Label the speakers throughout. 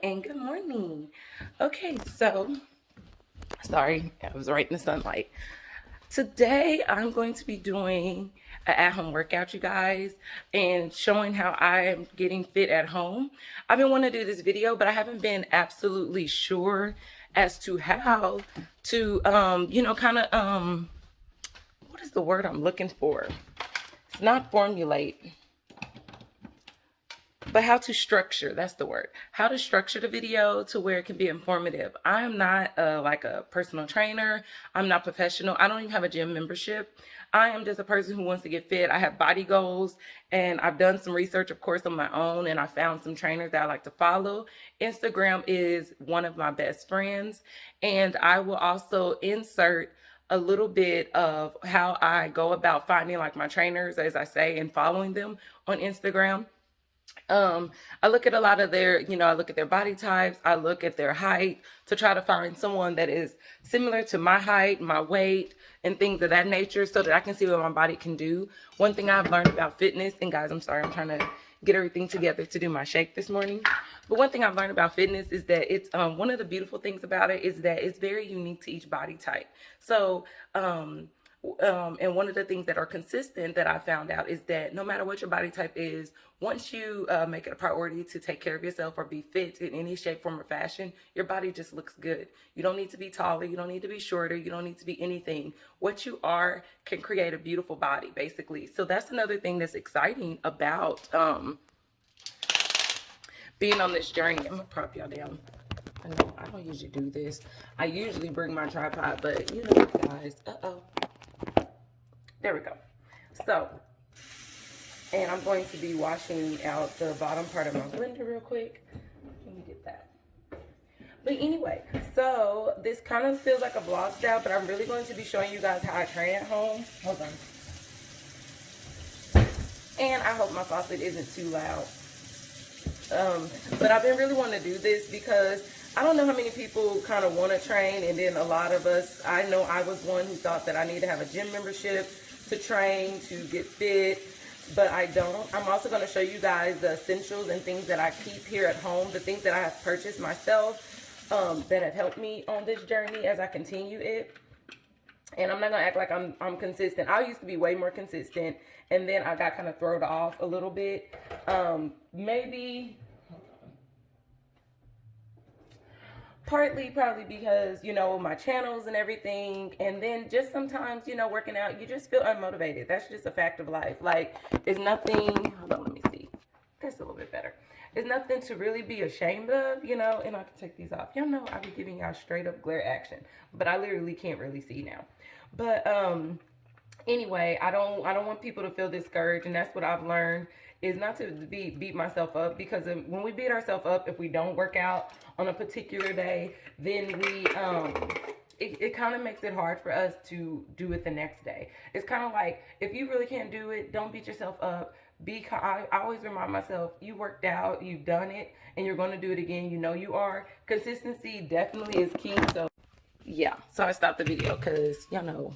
Speaker 1: and good morning. Okay, so sorry, I was right in the sunlight. Today, I'm going to be doing an at-home workout, you guys, and showing how I am getting fit at home. I've been wanting to do this video, but I haven't been absolutely sure as to how to, what is the word I'm looking for? It's not formulate, but how to structure, that's the word, how to structure the video to where it can be informative. I'm not like a personal trainer. I'm not professional. I don't even have a gym membership. I am just a person who wants to get fit. I have body goals, and I've done some research, of course, on my own, and I found some trainers that I like to follow. Instagram is one of my best friends, and I will also insert a little bit of how I go about finding like my trainers, as I say, and following them on Instagram. I look at a lot of their, I look at their body types, I look at their height to try to find someone that is similar to my height, my weight, and things of that nature so that I can see what my body can do. One thing I've learned about fitness, and guys, I'm sorry, I'm trying to get everything together to do my shake this morning. But one thing I've learned about fitness is that it's one of the beautiful things about it is that it's very unique to each body type. So, and one of the things that are consistent that I found out is that no matter what your body type is, once you make it a priority to take care of yourself or be fit in any shape, form, or fashion, your body just looks good. You don't need to be taller. You don't need to be shorter. You don't need to be anything. What you are can create a beautiful body, basically. So that's another thing that's exciting about being on this journey. I'm going to prop y'all down. I know I don't usually do this. I usually bring my tripod, but you know what, guys. There we go. So, and I'm going to be washing out the bottom part of my blender real quick. Let me get that. But anyway, so this kind of feels like a vlog style, but I'm really going to be showing you guys how I train at home. Hold on. And I hope my faucet isn't too loud. But I've been really wanting to do this because I don't know how many people kind of want to train, and then a lot of us, I know I was one who thought that I need to have a gym membership to train, to get fit, but I don't. I'm also going to show you guys the essentials and things that I keep here at home, the things that I have purchased myself that have helped me on this journey as I continue it. And I'm not going to act like I'm consistent. I used to be way more consistent, and then I got kind of thrown off a little bit. Maybe partly probably because, my channels and everything. And then just sometimes, working out, you just feel unmotivated. That's just a fact of life. Like, there's nothing, hold on, let me see. That's a little bit better. There's nothing to really be ashamed of, and I can take these off. Y'all know I be giving y'all straight up glare action, but I literally can't really see now. But anyway, I don't want people to feel discouraged, and that's what I've learned is not to beat myself up, because when we beat ourselves up, if we don't work out on a particular day, then we it kind of makes it hard for us to do it the next day. It's kind of like, if you really can't do it, don't beat yourself up. I always remind myself, you worked out, you've done it, and you're going to do it again. You are. Consistency definitely is key. So yeah, so I stopped the video because y'all know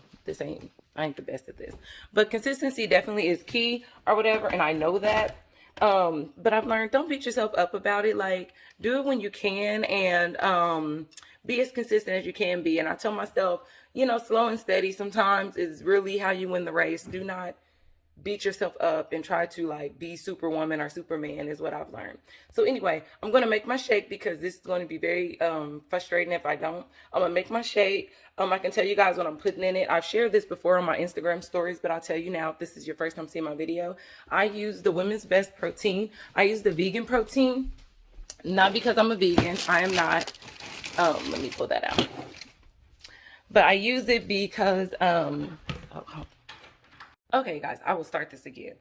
Speaker 1: I ain't the best at this, but consistency definitely is key or whatever, and I know that. But I've learned, don't beat yourself up about it. Like, do it when you can, and be as consistent as you can be. And I tell myself, slow and steady sometimes is really how you win the race. Do not beat yourself up and try to like be superwoman or superman, is what I've learned. So anyway, I'm going to make my shake because this is going to be very frustrating if I don't. I'm going to make my shake. I can tell you guys what I'm putting in it. I've shared this before on my Instagram stories, but I'll tell you now, if this is your first time seeing my video, I use the Women's Best protein. I use the vegan protein, not because I'm a vegan. I am not. Let me pull that out. But I use it because okay, guys, I will start this again.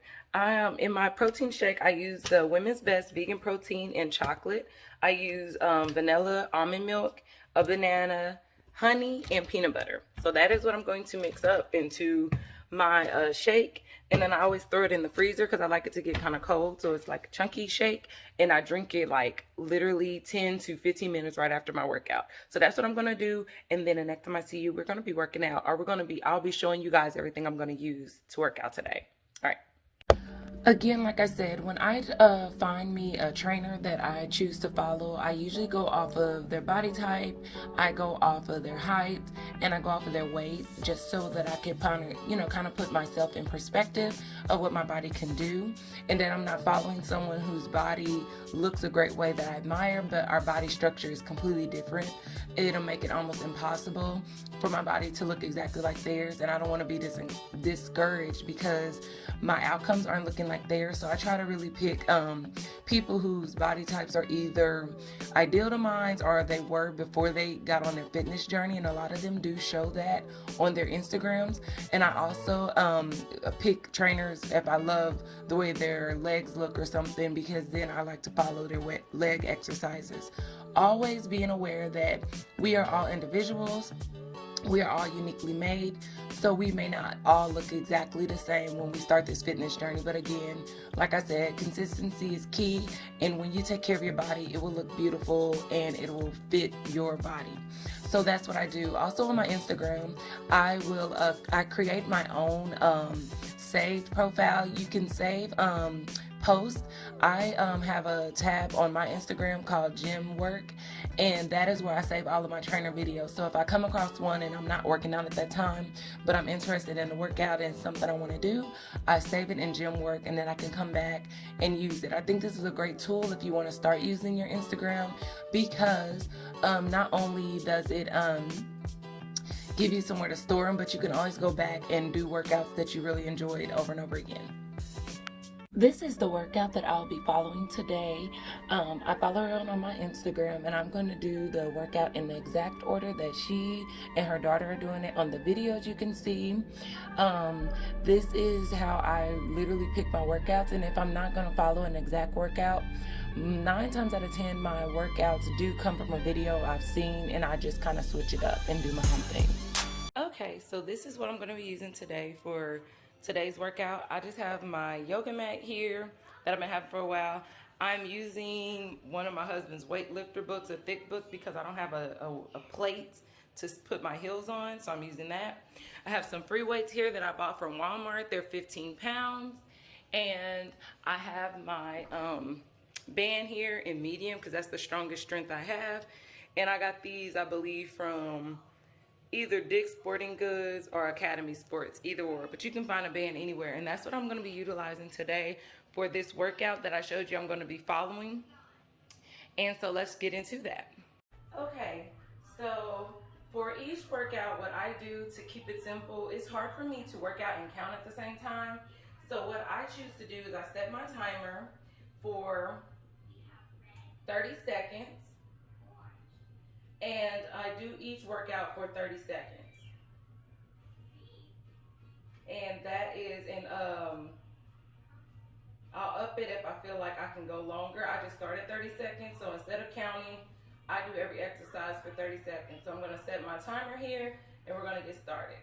Speaker 1: In my protein shake, I use the Women's Best vegan protein and chocolate. I use vanilla, almond milk, a banana, honey, and peanut butter. So that is what I'm going to mix up into my shake. And then I always throw it in the freezer because I like it to get kind of cold. So it's like a chunky shake. And I drink it like literally 10 to 15 minutes right after my workout. So that's what I'm going to do. And then the next time I see you, we're going to be working out. Or I'll be showing you guys everything I'm going to use to work out today. All right. Again, like I said, when I find me a trainer that I choose to follow, I usually go off of their body type, I go off of their height, and I go off of their weight, just so that I can kind of put myself in perspective of what my body can do, and that I'm not following someone whose body looks a great way that I admire, but our body structure is completely different. It'll make it almost impossible for my body to look exactly like theirs, and I don't want to be discouraged because my outcomes aren't looking like theirs. So I try to really pick people whose body types are either ideal to mine or they were before they got on their fitness journey, and a lot of them do show that on their Instagrams. And I also pick trainers if I love the way their legs look or something, because then I like to follow their leg exercises. Always being aware that we are all individuals. We are all uniquely made, so we may not all look exactly the same when we start this fitness journey. But again, like I said, consistency is key, and when you take care of your body, it will look beautiful and it will fit your body. So that's what I do. Also on my Instagram, I create my own saved profile. You can save post. I have a tab on my Instagram called Gym Work, and that is where I save all of my trainer videos. So if I come across one and I'm not working out at that time, but I'm interested in the workout and something I want to do, I save it in Gym Work, and then I can come back and use it. I think this is a great tool if you want to start using your Instagram, because not only does it give you somewhere to store them, but you can always go back and do workouts that you really enjoyed over and over again. This is the workout that I'll be following today. I follow her on my Instagram, and I'm going to do the workout in the exact order that she and her daughter are doing it on the videos you can see. This is how I literally pick my workouts, and if I'm not going to follow an exact workout, 9 times out of 10 my workouts do come from a video I've seen, and I just kind of switch it up and do my own thing. Okay, so this is what I'm going to be using today for today's workout. I just have my yoga mat here that I've been having for a while. I'm using one of my husband's weightlifter books, a thick book, because I don't have a plate to put my heels on, so I'm using that. I have some free weights here that I bought from Walmart. They're 15 pounds. And I have my band here in medium, because that's the strongest strength I have. And I got these, I believe, from either Dick's Sporting Goods or Academy Sports, either or, but you can find a band anywhere. And that's what I'm going to be utilizing today for this workout that I showed you I'm going to be following. And so let's get into that. Okay, so for each workout, what I do to keep it simple, it's hard for me to work out and count at the same time. So what I choose to do is I set my timer for 30 seconds. And I do each workout for 30 seconds. And that is, I'll up it if I feel like I can go longer. I just start at 30 seconds. So instead of counting, I do every exercise for 30 seconds. So I'm going to set my timer here, and we're going to get started.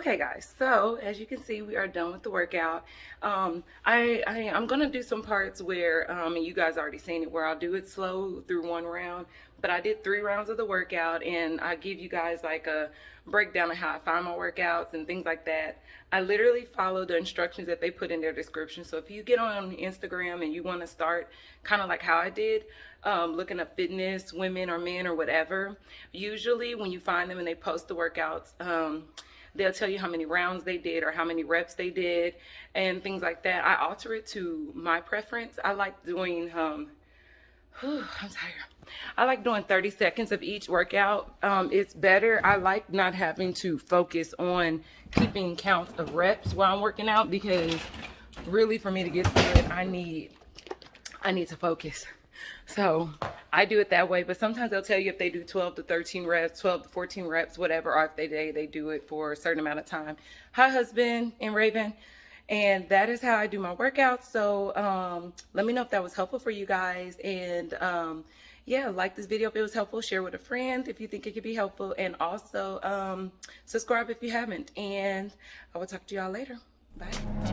Speaker 1: Okay guys, so as you can see, we are done with the workout. I'm gonna do some parts where and you guys already seen it, where I'll do it slow through one round, but I did 3 rounds of the workout, and I give you guys like a breakdown of how I find my workouts and things like that. I literally follow the instructions that they put in their description. So if you get on Instagram and you want to start kind of like how I did, looking up fitness, women or men or whatever, usually when you find them and they post the workouts, they'll tell you how many rounds they did or how many reps they did and things like that. I alter it to my preference. I like doing, I'm tired. I like doing 30 seconds of each workout. It's better. I like not having to focus on keeping count of reps while I'm working out, because really for me to get through it, I need to focus. So I do it that way, but sometimes they'll tell you if they do 12 to 13 reps, 12 to 14 reps, whatever, or if they do it for a certain amount of time. Hi, husband and Raven. And that is how I do my workouts. So let me know if that was helpful for you guys. And yeah, like this video if it was helpful, share with a friend if you think it could be helpful, and also subscribe if you haven't. And I will talk to y'all later. Bye.